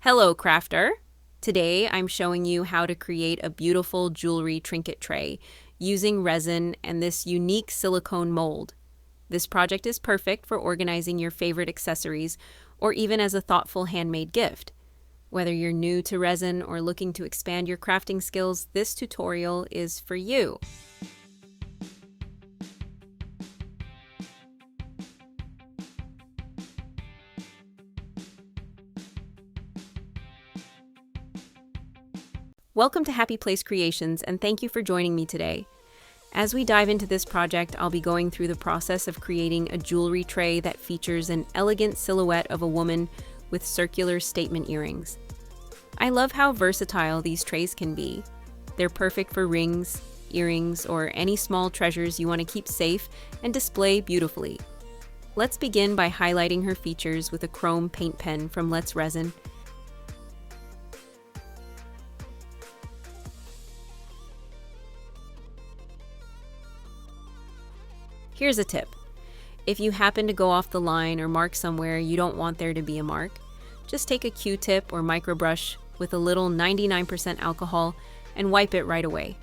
Hello, crafter! Today I'm showing you how to create a beautiful jewelry trinket tray using resin and this unique silicone mold. This project is perfect for organizing your favorite accessories or even as a thoughtful handmade gift. Whether you're new to resin or looking to expand your crafting skills, this tutorial is for you. Welcome to Happy Place Creations, and thank you for joining me today. As we dive into this project, I'll be going through the process of creating a jewelry tray that features an elegant silhouette of a woman with circular statement earrings. I love how versatile these trays can be. They're perfect for rings, earrings, or any small treasures you want to keep safe and display beautifully. Let's begin by highlighting her features with a chrome paint pen from Let's Resin. Here's a tip. If you happen to go off the line or mark somewhere you don't want there to be a mark, just take a Q-tip or microbrush with a little 99% alcohol and wipe it right away.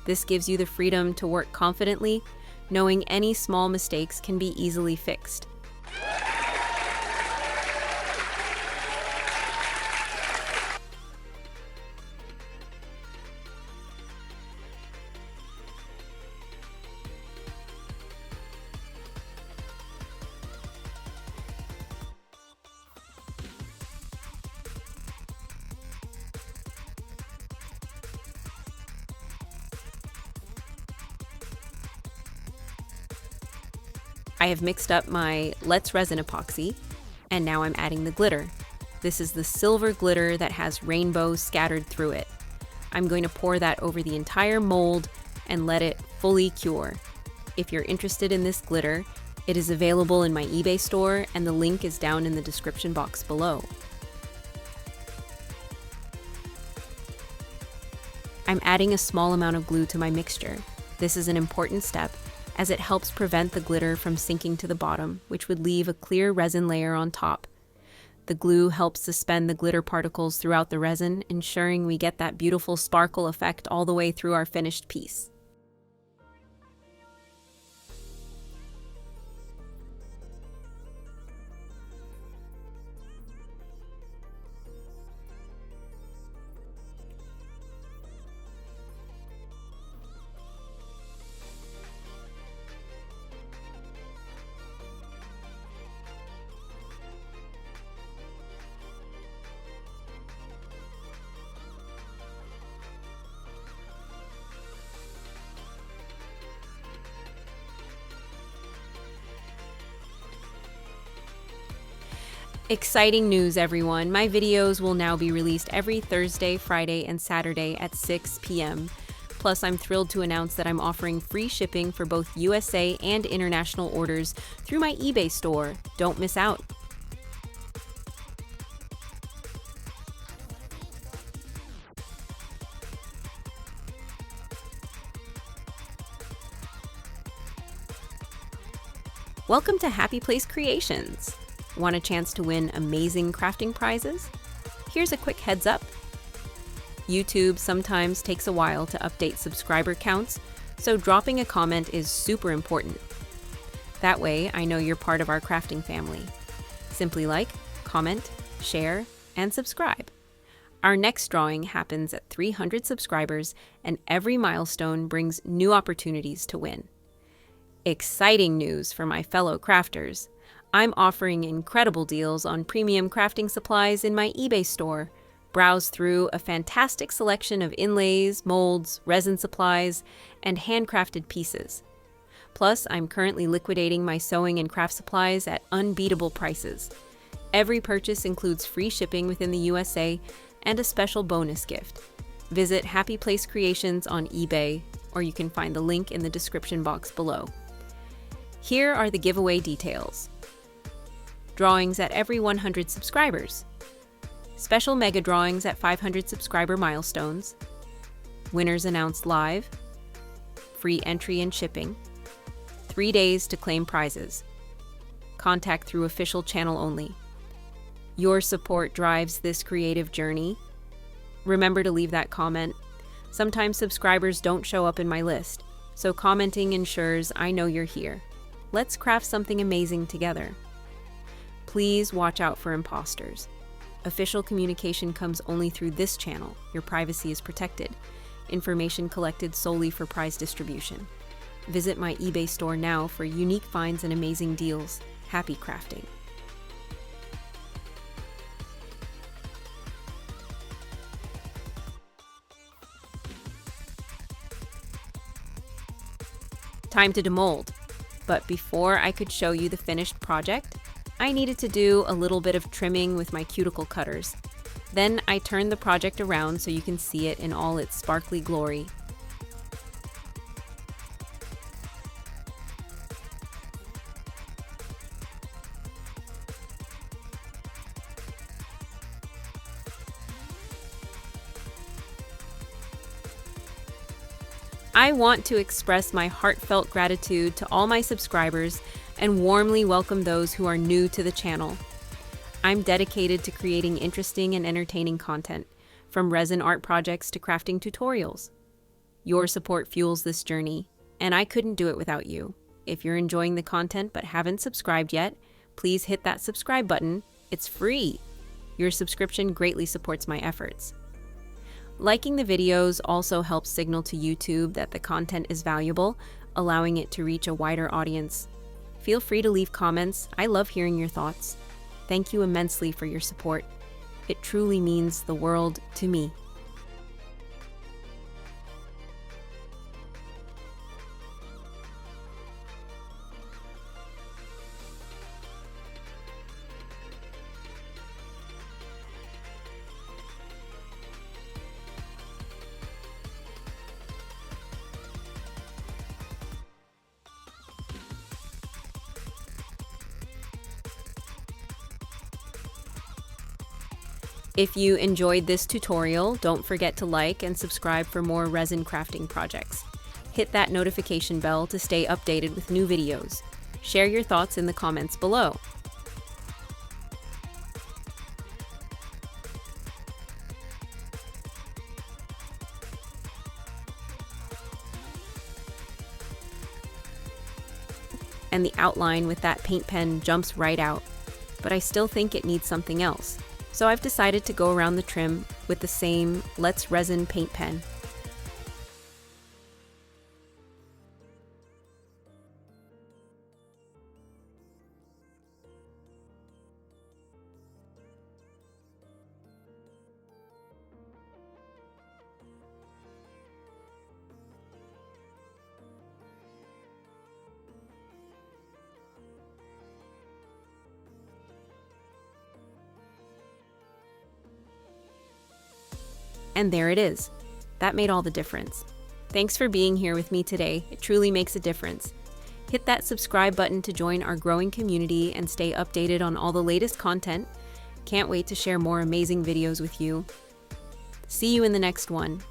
This gives you the freedom to work confidently, knowing any small mistakes can be easily fixed. I have mixed up my Let's Resin epoxy, and now I'm adding the glitter. This is the silver glitter that has rainbows scattered through it. I'm going to pour that over the entire mold and let it fully cure. If you're interested in this glitter, it is available in my eBay store, and the link is down in the description box below. I'm adding a small amount of glue to my mixture. This is an important step, as it helps prevent the glitter from sinking to the bottom, which would leave a clear resin layer on top. The glue helps suspend the glitter particles throughout the resin, ensuring we get that beautiful sparkle effect all the way through our finished piece. Exciting news, everyone! My videos will now be released every Thursday, Friday, and Saturday at 6 p.m. Plus, I'm thrilled to announce that I'm offering free shipping for both USA and international orders through my eBay store. Don't miss out! Welcome to Happy Place Creations! Want a chance to win amazing crafting prizes? Here's a quick heads up. YouTube sometimes takes a while to update subscriber counts, so dropping a comment is super important. That way, I know you're part of our crafting family. Simply like, comment, share, and subscribe. Our next drawing happens at 300 subscribers, and every milestone brings new opportunities to win. Exciting news for my fellow crafters! I'm offering incredible deals on premium crafting supplies in my eBay store. Browse through a fantastic selection of inlays, molds, resin supplies, and handcrafted pieces. Plus, I'm currently liquidating my sewing and craft supplies at unbeatable prices. Every purchase includes free shipping within the USA and a special bonus gift. Visit Happy Place Creations on eBay, or you can find the link in the description box below. Here are the giveaway details. Drawings at every 100 subscribers. Special mega drawings at 500 subscriber milestones. Winners announced live. Free entry and shipping. 3 days to claim prizes. Contact through official channel only. Your support drives this creative journey. Remember to leave that comment. Sometimes subscribers don't show up in my list, so commenting ensures I know you're here. Let's craft something amazing together. Please watch out for imposters. Official communication comes only through this channel. Your privacy is protected. Information collected solely for prize distribution. Visit my eBay store now for unique finds and amazing deals. Happy crafting. Time to demold. But before I could show you the finished project, I needed to do a little bit of trimming with my cuticle cutters. Then I turned the project around so you can see it in all its sparkly glory. I want to express my heartfelt gratitude to all my subscribers and warmly welcome those who are new to the channel. I'm dedicated to creating interesting and entertaining content, from resin art projects to crafting tutorials. Your support fuels this journey, and I couldn't do it without you. If you're enjoying the content but haven't subscribed yet, please hit that subscribe button. It's free. Your subscription greatly supports my efforts. Liking the videos also helps signal to YouTube that the content is valuable, allowing it to reach a wider audience. Feel free to leave comments. I love hearing your thoughts. Thank you immensely for your support. It truly means the world to me. If you enjoyed this tutorial, don't forget to like and subscribe for more resin crafting projects. Hit that notification bell to stay updated with new videos. Share your thoughts in the comments below. And the outline with that paint pen jumps right out, but I still think it needs something else. So I've decided to go around the trim with the same Let's Resin paint pen. And there it is. That made all the difference. Thanks for being here with me today. It truly makes a difference. Hit that subscribe button to join our growing community and stay updated on all the latest content. Can't wait to share more amazing videos with you. See you in the next one.